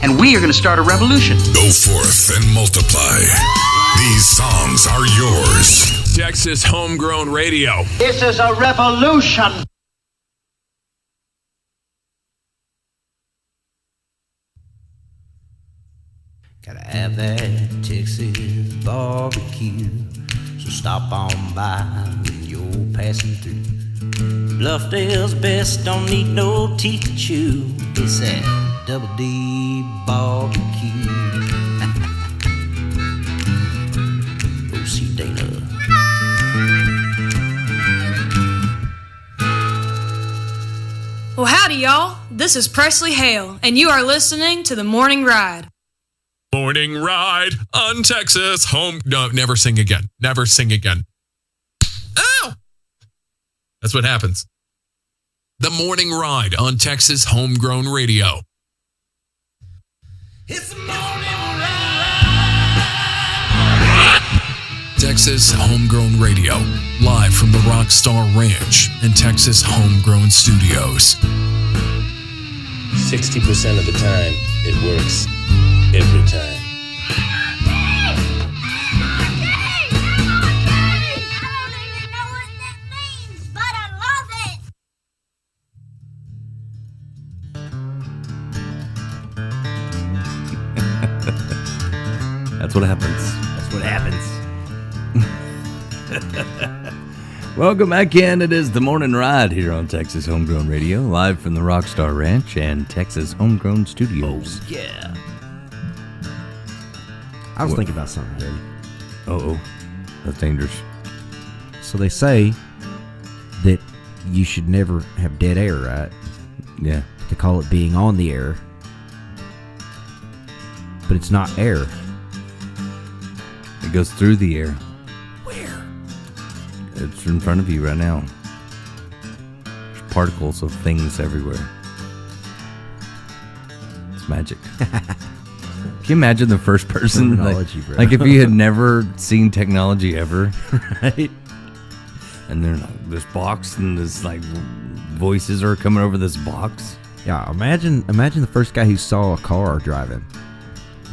and we are going to start a revolution. Go forth and multiply. These songs are yours. Texas Homegrown Radio. This is a revolution. Gotta have that Texas barbecue, so stop on by when you're passing through. Bluffdale's best, don't need no teeth to chew. It's that Double D barbecue. Go see Dana. Well, howdy, y'all. This is Presley Hale, and you are listening to The Morning Ride. Morning Ride on Texas Home. No, never sing again. Never sing again. Ow! That's what happens. The Morning Ride on Texas Homegrown Radio. It's the morning ride. Texas Homegrown Radio, live from the Rockstar Ranch and Texas Homegrown Studios. 60% of the time, it works every time. That's what happens. That's what happens. Welcome back in. It is the Morning Ride here on Texas Homegrown Radio, live from the Rockstar Ranch and Texas Homegrown Studios. Oh, yeah. I was thinking about something, Daddy. Uh-oh. That's dangerous. So they say that you should never have dead air, right? Yeah. They call it being on the air. But it's not air. It goes through the air. Where? It's in front of you right now. There's particles of things everywhere. It's magic. Can you imagine the first person? Like if you had never seen technology ever, Right? and they're like this box and this like voices are coming over this box. Yeah, imagine the first guy who saw a car driving.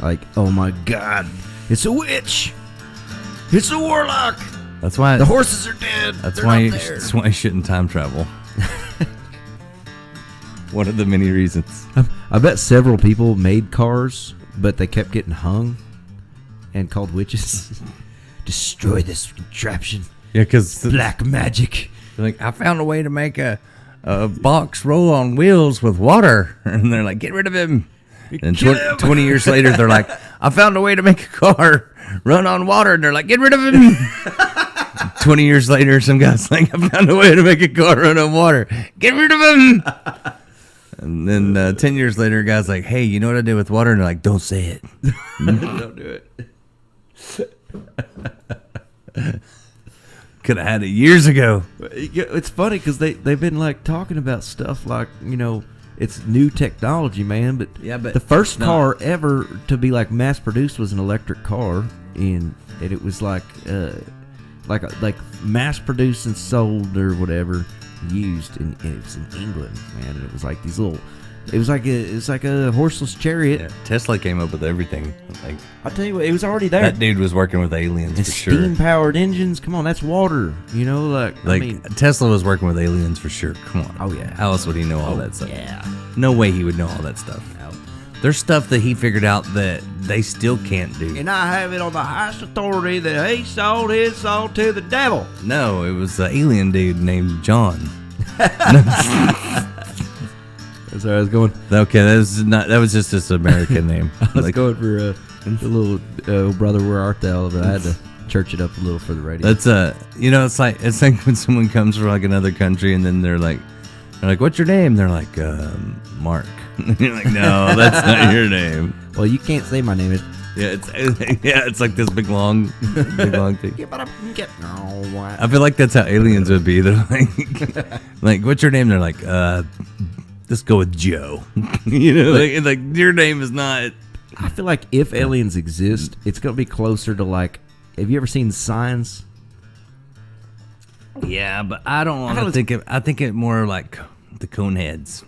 Like, oh my God, it's a witch! It's a warlock! That's why The horses are dead! That's why you shouldn't time travel. One of the many reasons. I bet several people made cars, but they kept getting hung and called witches. Destroy this contraption. Yeah, because Black magic. like I found a way to make a box roll on wheels with water, and they're like, get rid of him. And 20 years later, they're like, I found a way to make a car run on water, and they're like, get rid of him. 20 years later, some guy's like, I found a way to make a car run on water. Get rid of him. And then 10 years later, a guy's like, hey, you know what I did with water? And they're like, don't say it. Don't do it. Could have had it years ago. It's funny because they've been like talking about stuff like, you know, it's new technology, man. But Yeah, but the first no. car ever to be like mass produced was an electric car, and it was like mass produced and sold or whatever, used, and it was in England, man. And it was like these little. It was like a horseless chariot. Yeah, Tesla came up with everything. Like I'll tell you what, it was already there. that dude was working with aliens And for sure. steam-powered engines. Come on, that's water. You know, like I mean, Tesla was working with aliens for sure. Come on. Oh, yeah. How else would he know all that stuff? yeah. No way he would know all that stuff. No. There's stuff that he figured out that they still can't do. And I have it on the highest authority that he sold his soul to the devil. No, it was an alien dude named John. That's where I was going. Okay, that was just his American name. I was going for the little brother, where art thou? But I had to church it up a little for the radio. That's it's like when someone comes from like another country and then they're like, what's your name? They're like, Mark. You're like, no, that's not your name. Well, you can't say my name. It's like this big long thing. Yeah, but I can get no. I feel like that's how aliens would be. They're like, what's your name? They're like, let's go with Joe. You know, like your name is not. I feel like if aliens exist, it's gonna be closer to like. Have you ever seen Signs? Yeah, but I don't want to think of. I think it more like the Coneheads.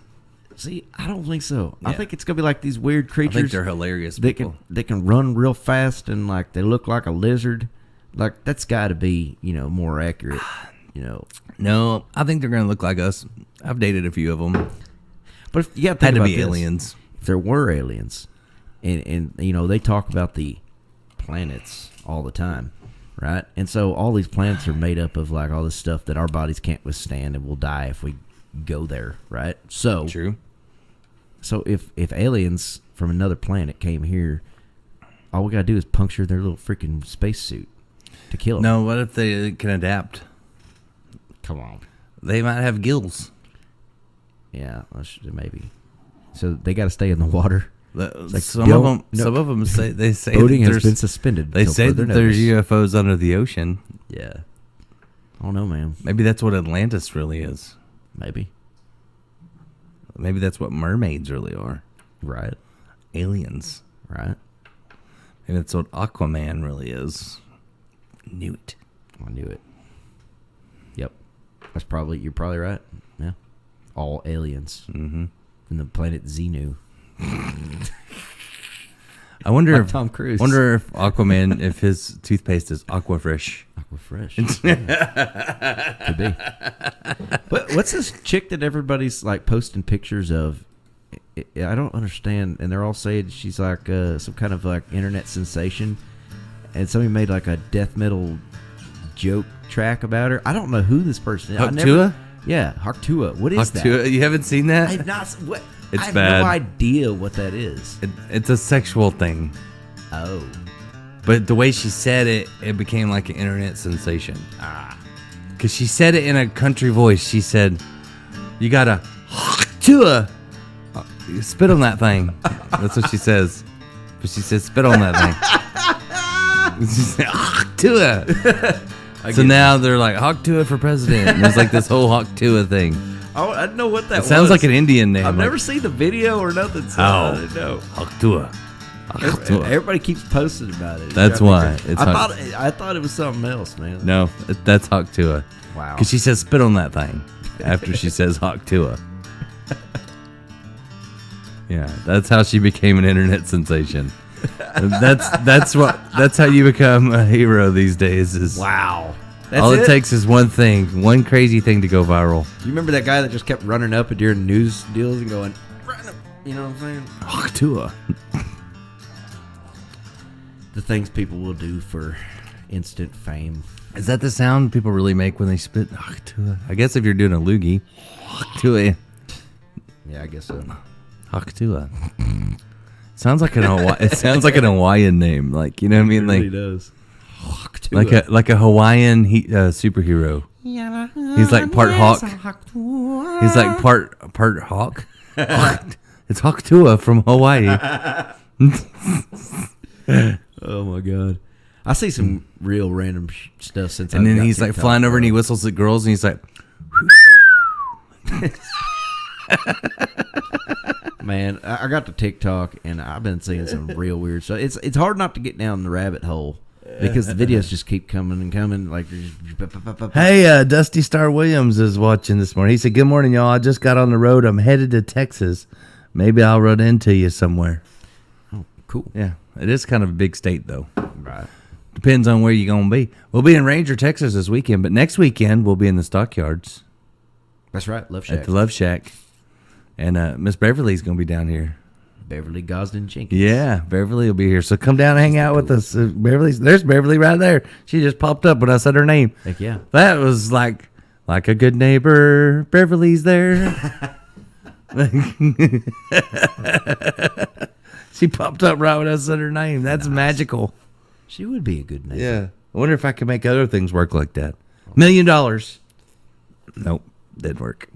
See, I don't think so. I Yeah. think it's gonna be like these weird I creatures. think they're hilarious They people. can run real fast and like they look like a lizard. Like that's got to be more accurate. No, I think they're going to look like us. I've dated a few of them. But if you got to Had think to about be this. aliens. If there were aliens, and they talk about the planets all the time, right? And so all these planets are made up of like all this stuff that our bodies can't withstand and will die if we go there, right? So True. So if aliens from another planet came here, all we gotta do is puncture their little freaking spacesuit to kill them. No, what if they can adapt? Come on. They might have gills. Yeah, maybe. So they got to stay in the water. Like, Some of them say Boating that has there's- been suspended. They till say further that there's notice. UFOs under the ocean. Yeah. I don't know, man. Maybe that's what Atlantis really is. Maybe. Maybe that's what mermaids really are. Right. Aliens. Right. Maybe that's what Aquaman really is. Knew it. I knew it. Yep. You're probably right. Yeah. All aliens. Mm-hmm. From the planet Xenu. I wonder Like if Tom Cruise. Wonder if Aquaman, if his toothpaste is Aquafresh. Aquafresh. Could be. What's this chick that everybody's like posting pictures of? I don't understand. And they're all saying she's like some kind of like internet sensation. And somebody made like a death metal joke track about her. I don't know who this person is. Haktua? Yeah, Haktua. What is that? You haven't seen that? I've not. What? It's I have bad. no idea what that is. It's a sexual thing. Oh. But the way she said it, it became like an internet sensation. Because she said it in a country voice. She said, you gotta spit on that thing. That's what she says. But she says, spit on that thing. She said, so now they're like, Haktua for president. And there's like this whole Haktua thing. Oh, I don't know what that It sounds like an Indian name. I've like, never seen the video or nothing. So Oh. I don't know. Haktua. Haktua. Everybody keeps posting about it. That's why. It's I thought it was something else, man. No, that's Haktua. Wow. Because she says spit on that thing after she says Haktua. Yeah, that's how she became an internet sensation. That's how you become a hero these days. Is Wow. all it takes is one thing, one crazy thing to go viral. You remember that guy that just kept running up and during news deals and going, you know what I'm saying? Haktua. The things people will do for instant fame. Is that the sound people really make when they spit? Haktua. I guess if you're doing a loogie, Haktua. Yeah, I guess so. Haktua. Sounds like it sounds like an Hawaiian name, like you know what I mean, like does. like a Hawaiian superhero. He's like part hawk. He's like part hawk. It's Haktua from Hawaii. Oh my god. I see some real random stuff since And I've then got he's like TikTok, flying over bro. and he whistles at girls and he's like, Man, I got to TikTok and I've been seeing some real weird stuff. It's hard not to get down the rabbit hole because the videos just keep coming and coming. Like, hey, Dusty Star Williams is watching this morning. He said, good morning, y'all. I just got on the road. I'm headed to Texas. Maybe I'll run into you somewhere. oh, cool. Yeah, it is kind of a big state, though. Right. Depends on where you're going to be. We'll be in Ranger, Texas this weekend, but next weekend we'll be in the Stockyards That's right. Love Shack. at the Love Shack. And Miss Beverly's going to be down here. Beverly Gosden Jenkins. Yeah, Beverly will be here. So come down and hang out with us. There's Beverly right there. She just popped up when I said her name. Heck yeah. That was like a good neighbor. Beverly's there. She popped up right when I said her name. That's magical. She would be a good neighbor. Yeah. I wonder if I could make other things work like that. $1 million. Nope. Didn't work.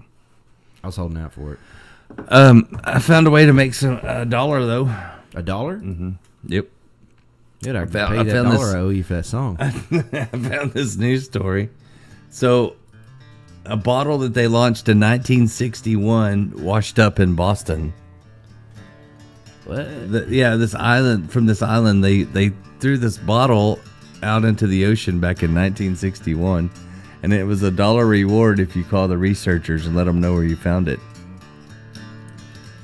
I was holding out for it. I found a way to make a dollar though. $1? Mm-hmm. Yep. Good, I I can found- pay I that found $1 this- I owe you for that song. I found this news story. So, a bottle that they launched in 1961 washed up in Boston. What? This island. From this island, they threw this bottle out into the ocean back in 1961, and it was $1 reward if you call the researchers and let them know where you found it.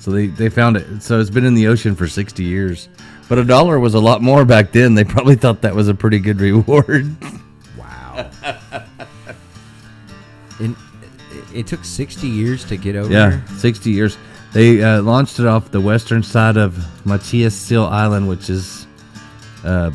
So they found it. So it's been in the ocean for 60 years. But $1 was a lot more back then. They probably thought that was a pretty good reward. Wow. And it took 60 years to get over Yeah, here? 60 years. They launched it off the western side of Machias Seal Island, which is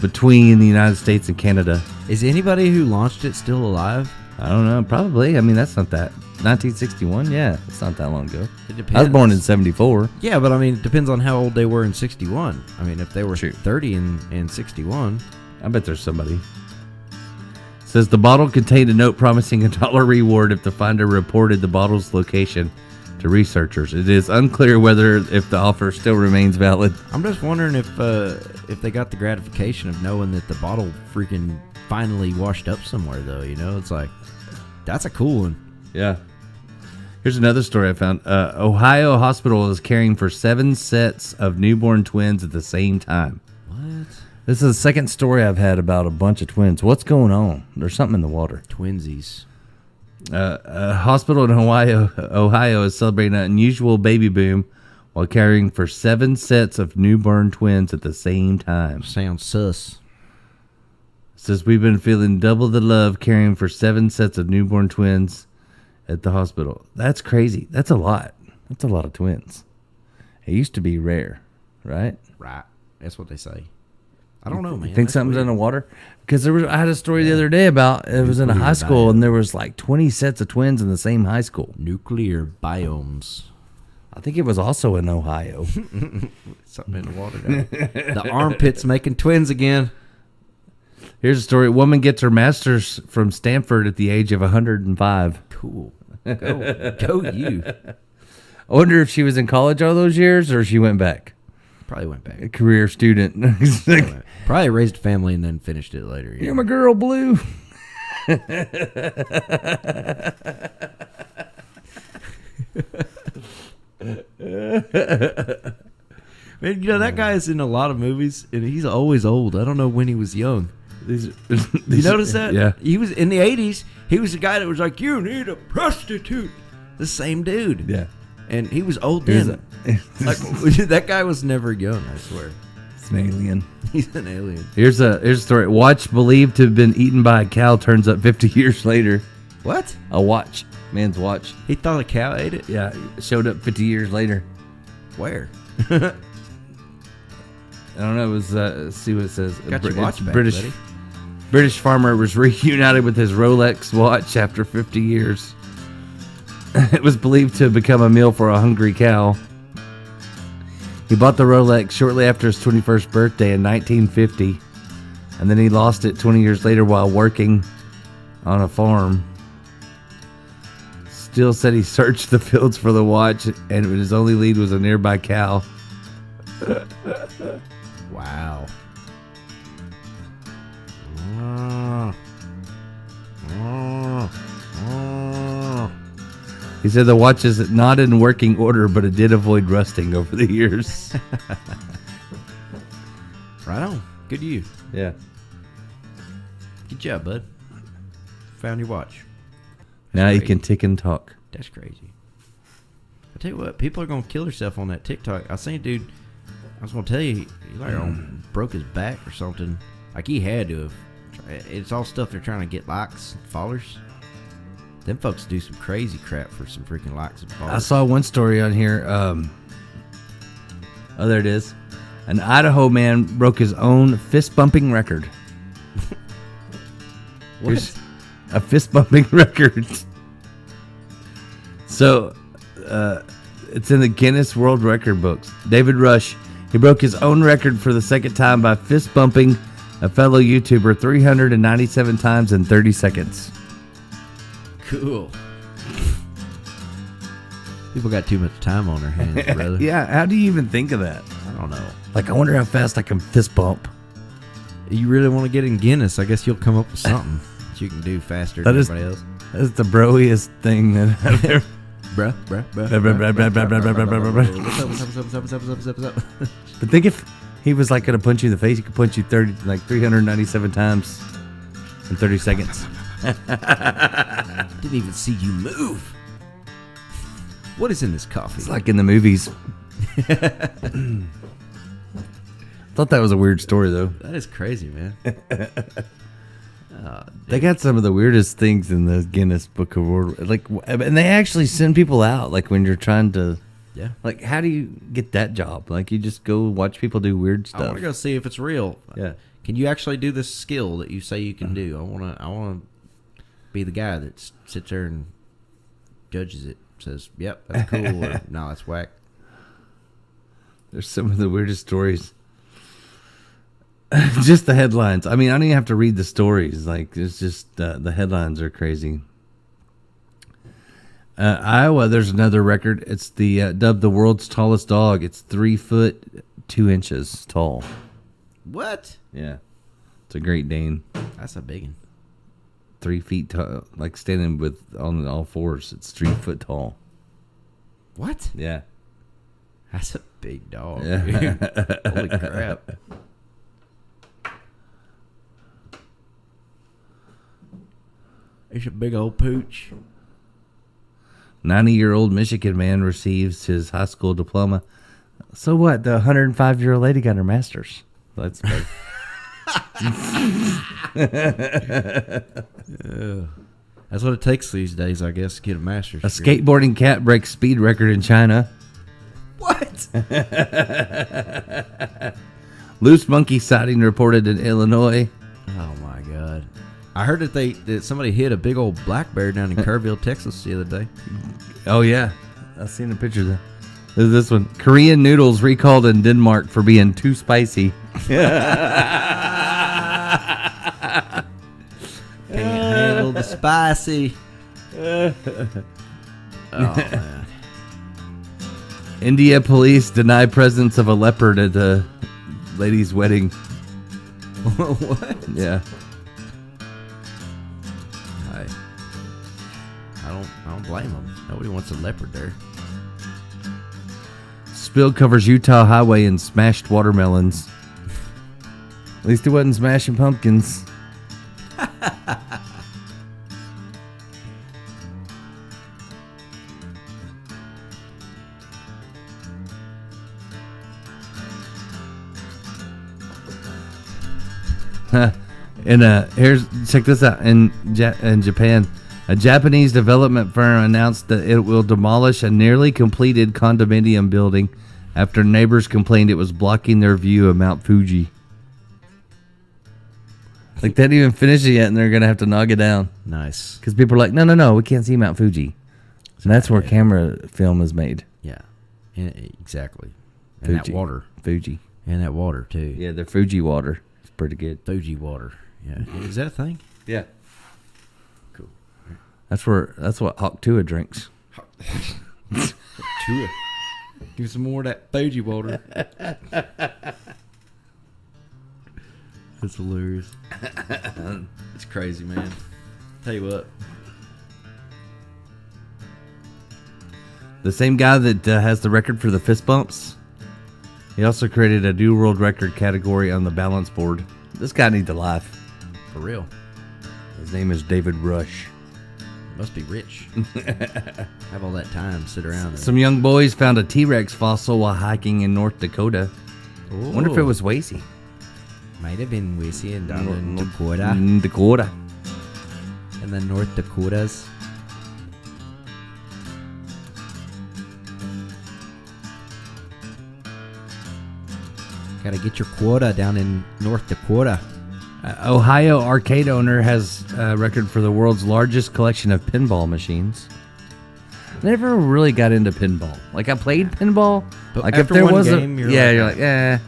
between the United States and Canada. Is anybody who launched it still alive? I don't know. Probably. I mean, that's not that. 1961? Yeah, it's not that long ago. It depends. I was born in 74. Yeah, but I mean, it depends on how old they were in 61. I mean, if they were True. 30 in 61. I bet there's somebody. Says the bottle contained a note promising $1 reward if the finder reported the bottle's location to researchers. It is unclear whether if the offer still remains valid. I'm just wondering if they got the gratification of knowing that the bottle freaking finally washed up somewhere, though. You know, it's like, that's a cool one. Yeah. Here's another story I found. Ohio hospital is caring for 7 sets of newborn twins at the same time. What? This is the second story I've had about a bunch of twins. What's going on? There's something in the water. Twinsies. A hospital in Ohio is celebrating an unusual baby boom while caring for 7 sets of newborn twins at the same time. Sounds sus. Says we've been feeling double the love caring for 7 sets of newborn twins at the hospital. That's crazy. That's a lot. That's a lot of twins. It used to be rare, right? Right. That's what they say. I don't know, man. You think That's something's weird. in the water? Because I had a story the other day about it was in a high school and there was like 20 sets of twins in the same high school. Nuclear biomes. I think it was also in Ohio. Something in the water down there. The armpits making twins again. Here's a story. A woman gets her master's from Stanford at the age of 105. Cool. Go you. I wonder if she was in college all those years or she went back. Probably went back. A career student. It's like, Probably raised a family and then finished it later. you're my girl, Blue. Man, you know, that guy is in a lot of movies, and he's always old. I don't know when he was young. You notice that? Yeah. He was in the 80s. He was the guy that was like, you need a prostitute. The same dude. Yeah. And he was old Here's then. Like, that guy was never young, I swear. It's an alien. He's an alien. Here's a story. Watch believed to have been eaten by a cow turns up 50 years later. What? A watch. Man's watch. He thought a cow ate it? Yeah. It showed up 50 years later. Where? I don't know. It was, let's see what it says. Got your watch back, British, buddy. British farmer was reunited with his Rolex watch after 50 years. It was believed to have become a meal for a hungry cow. He bought the Rolex shortly after his 21st birthday in 1950, and then he lost it 20 years later while working on a farm. Steele said he searched the fields for the watch, and his only lead was a nearby cow. Wow. He said the watch is not in working order, but it did avoid rusting over the years. Right on. Good to you. Yeah. Good job, bud. Found your watch. Now you great. can tick and talk. That's crazy. I tell you what, people are gonna kill themselves on that TikTok. I seen a dude. I was gonna tell you, he like broke his back or something. Like he had to have. It's all stuff they're trying to get likes, and followers. Them folks do some crazy crap for some freaking likes and I followers. saw one story on here. Oh, there it is. An Idaho man broke his own fist bumping record. Here's a fist bumping record. So, it's in the Guinness World Record books. David Rush, he broke his own record for the second time by fist bumping a fellow YouTuber 397 times in 30 seconds. Cool. People got too much time on their hands, brother. Yeah, how do you even think of that? I don't know. Like, I wonder how fast I can fist bump. You really want to get in Guinness? I guess you'll come up with something that you can do faster That than is- everybody else. That's the broiest thing that I've ever... Bruh. What's up? But think if he was like going to punch you in the face, he could punch you 397 times in 30 seconds. Didn't even see you move. What is in this coffee? It's like in the movies. Thought that was a weird story though. That is crazy, man. They got some of the weirdest things in the Guinness Book of World. Like, and they actually send people out. Like when you're trying to, Yeah. like, how do you get that job? Like, you just go watch people do weird I stuff. want to go see if it's real. Yeah. Can you actually do this skill that you say you can do? I want to be the guy that sits there and judges it. Says, "Yep, that's cool," or "No, that's whack." There's some of the weirdest stories. Just the headlines. I mean, I don't even have to read the stories. Like, it's just the headlines are crazy. Iowa, there's another record. It's the dubbed the world's tallest dog. It's 3 foot 2 inches tall. What? Yeah, it's a Great Dane. That's a big one. 3 feet tall, like standing with on all fours. It's 3 foot tall. What? Yeah. That's a big dog. Yeah. Dude. Holy crap. It's a big old pooch. 90-year-old Michigan man receives his high school diploma. So what? The 105-year-old lady got her master's. That's good. That's what it takes these days, I guess, to get a master's. A degree. skateboarding cat breaks speed record in China. What? Loose monkey sighting reported in Illinois. Oh my god! I heard that somebody hit a big old black bear down in Kerrville, Texas, the other day. Oh yeah, I've seen the picture of that. There's this one. Korean noodles recalled in Denmark for being too spicy. Can't handle the spicy. Oh man! India police deny presence of a leopard at a lady's wedding. What? Yeah. I don't blame them. Nobody wants a leopard there. Spill covers Utah highway in smashed watermelons. At least it wasn't smashing pumpkins. Here's check this out. In Japan, a Japanese development firm announced that it will demolish a nearly completed condominium building after neighbors complained it was blocking their view of Mount Fuji. Like, they didn't even finish it yet, and they're gonna have to knock it down Nice. because people are like, no, we can't see Mount Fuji, and that's where camera film is made. Yeah. Exactly. And that Fuji. water. Fuji. And that water too. Yeah, the Fuji water is pretty good. Fuji water. Yeah. Is that a thing? Yeah, Cool. that's what Hawk Tua drinks. Tua. Give some more of that Fuji water. That's hilarious. It's crazy, man. Tell you what. The same guy that has the record for the fist bumps, he also created a new world record category on the balance board. This guy needs a life. For real. His name is David Rush. Must be rich. Have all that time to sit around. And... Some young boys found a T-Rex fossil while hiking in North Dakota. Wonder if it was Wacy. Might have been Wisi and down in Dakota. Dakota. And then North Dakotas. Gotta get your quota down in North Dakota. Ohio arcade owner has a record for the world's largest collection of pinball machines. Never really got into pinball. Like, I played pinball. But like, after if there one was game, a, you're yeah, like, you're like, eh.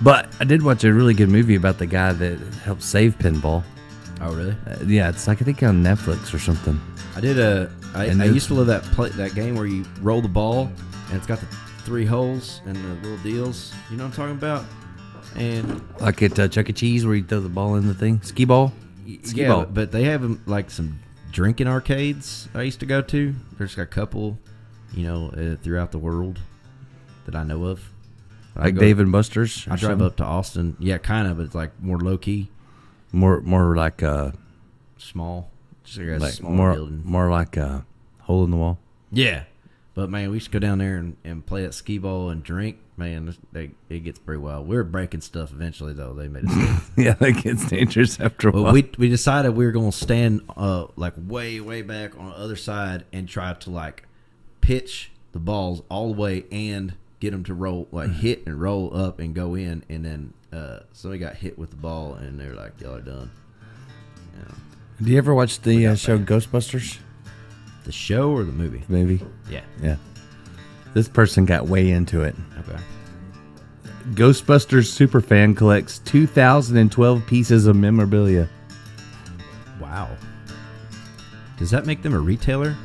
But I did watch a really good movie about the guy that helped save pinball. Oh, really? Yeah, it's like, I think on Netflix or something. I did I used to love that game where you roll the ball and it's got the 3 holes and the little deals. You know what I'm talking about? And Like at Chuck E. Cheese where you throw the ball in the thing. Skee ball? Skee yeah, ball. but they have like some drinking arcades I used to go to. There's a couple, throughout the world that I know of. Like Dave and Buster's? I drive up to Austin. Yeah, kind of, but it's like more low key, More like small. Just like a like small more building. more like a hole in the wall. Yeah, But man, we should go down there and play at skee ball and drink. Man, it gets pretty wild. We were breaking stuff eventually, though. They made us. Yeah, that gets dangerous after a But while. we decided we were going to stand like way back on the other side and try to like pitch the balls all the way and get them to roll, like hit and roll up and go in. And then somebody got hit with the ball and they're like, y'all are done. Yeah. Do you ever watch the show Ghostbusters? The show or the movie? Maybe. Yeah. Yeah. This person got way into it. Okay. Ghostbusters superfan collects 2,012 pieces of memorabilia. Wow. Does that make them a retailer?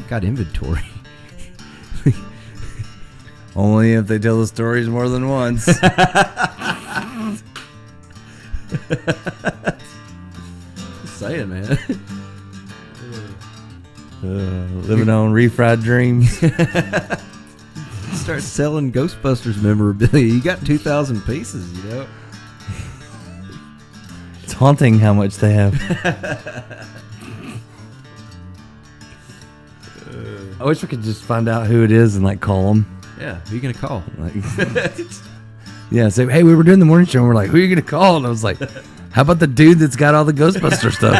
Got inventory. Only if they tell the stories more than once. Saying, man. Living on refried dreams. Start selling Ghostbusters memorabilia. You got 2,000 pieces, you know. It's haunting how much they have. I wish we could just find out who it is and like call them. Yeah, who you gonna call? Like, yeah, say, hey, we were doing the morning show and we're like, who are you gonna call? And I was like, how about the dude that's got all the Ghostbuster stuff?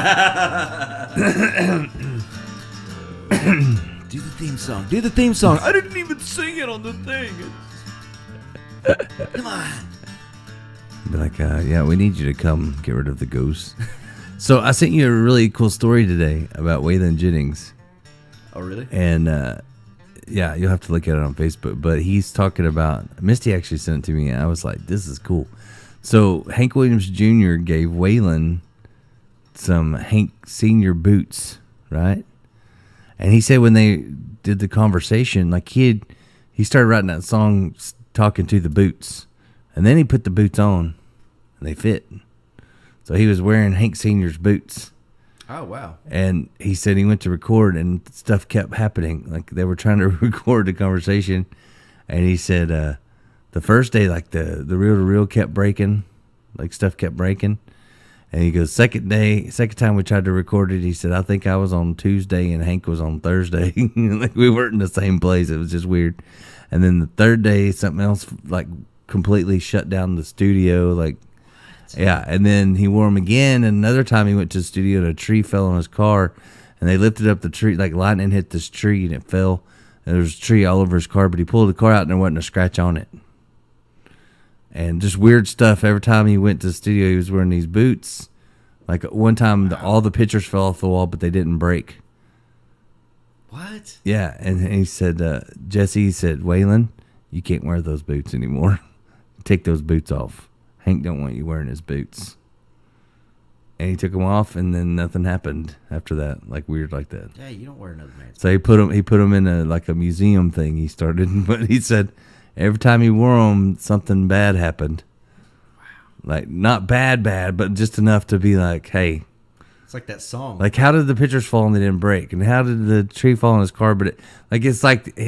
Do the theme song. Do the theme song. I didn't even sing it on the thing. Come on. Be like, yeah, we need you to come get rid of the ghosts. So I sent you a really cool story today about Waylon Jennings. Oh, really? And yeah, you'll have to look at it on Facebook. But he's talking about, Misty actually sent it to me, and I was like, this is cool. So Hank Williams Jr. gave Waylon some Hank Sr. boots, right? And he said when they did the conversation, like he started writing that song talking to the boots. And then he put the boots on, and they fit. So he was wearing Hank Sr.'s boots. Oh, wow. And he said he went to record, and stuff kept happening. Like, they were trying to record the conversation. And he said the first day, like, the reel-to-reel kept breaking. Like, stuff kept breaking. And he goes, second time we tried to record it, he said, I think I was on Tuesday and Hank was on Thursday. Like, we weren't in the same place. It was just weird. And then the third day, something else, like, completely shut down the studio. Like, yeah. And then he wore them again. And another time he went to the studio and a tree fell on his car. And they lifted up the tree, like lightning hit this tree and it fell. And there was a tree all over his car. But he pulled the car out and there wasn't a scratch on it. And just weird stuff. Every time he went to the studio, he was wearing these boots. Like one time, all the pictures fell off the wall, but they didn't break. What? Yeah, and he said, Jesse said, Waylon, you can't wear those boots anymore. Take those boots off. Hank don't want you wearing his boots. And he took them off, and then nothing happened after that, like weird like that. Yeah, you don't wear another man's. So he put them in a museum thing he started, but he said every time he wore them, something bad happened. Wow. Like not bad, but just enough to be like, hey. It's like that song. Like, how did the pictures fall and they didn't break? And how did the tree fall in his car? But it's like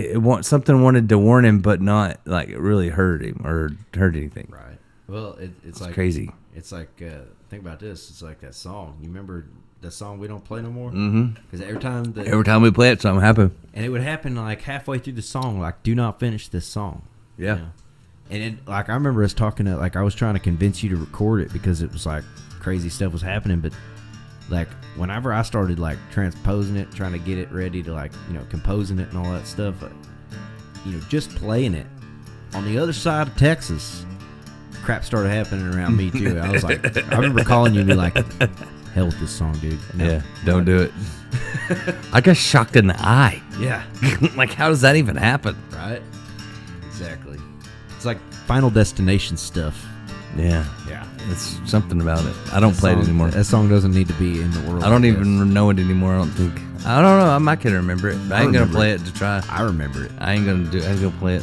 something wanted to warn him, but not like it really hurt him or hurt anything. Right. Well, it's like crazy. It's like think about this. It's like that song. You remember the song "We Don't Play No More"? Mm-hmm. Because every time we play it, something happened. And it would happen like halfway through the song. Like, do not finish this song. Yeah. You know? And it, like I remember us talking to, like, I was trying to convince you to record it because it was like crazy stuff was happening, but like whenever I started like transposing it, trying to get it ready to like, you know, composing it and all that stuff, you know, just playing it on the other side of Texas, crap started happening around me too. I was like, I remember calling you and be like, hell with this song, dude. No, Yeah, don't do it. I got shocked in the eye. Yeah. Like, how does that even happen? Right? Exactly. It's like Final Destination stuff. Yeah. Yeah. It's something about it. I don't play it anymore. That song doesn't need to be in the world. I don't even know it anymore, I don't think. I don't know. I might can remember it. I ain't going to play it to try. I remember it. I ain't going to play it.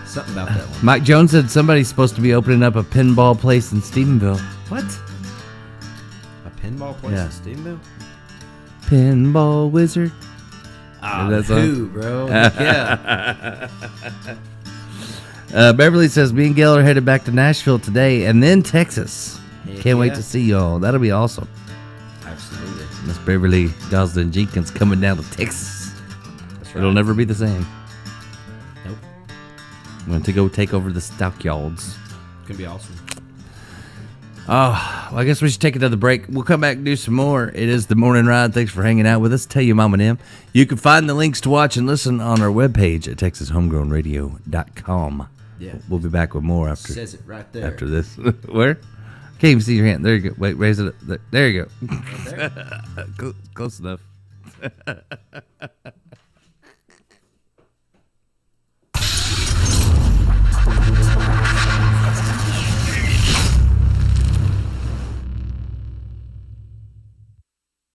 Something about that one. Mike Jones said somebody's supposed to be opening up a pinball place in Stephenville. What? A pinball place Yeah. in Stephenville? Pinball Wizard. Ah, That's who, bro? Yeah. Beverly says, me and Gail are headed back to Nashville today and then Texas. Heck Can't wait yeah. to see y'all. That'll be awesome. Absolutely. Miss Beverly Goslin Jenkins coming down to Texas. It'll never be the same. Nope. I'm going to go take over the stockyards. It's gonna be awesome. Oh, well, I guess we should take another break. We'll come back and do some more. It is the Morning Ride. Thanks for hanging out with us. Tell you Mom and M. You can find the links to watch and listen on our webpage at TexasHomegrownRadio.com. Yeah. We'll be back with more after Says it right there. after this. Where? Can't even see your hand. There you go. Wait, raise it up. There you go. Right there. Close enough.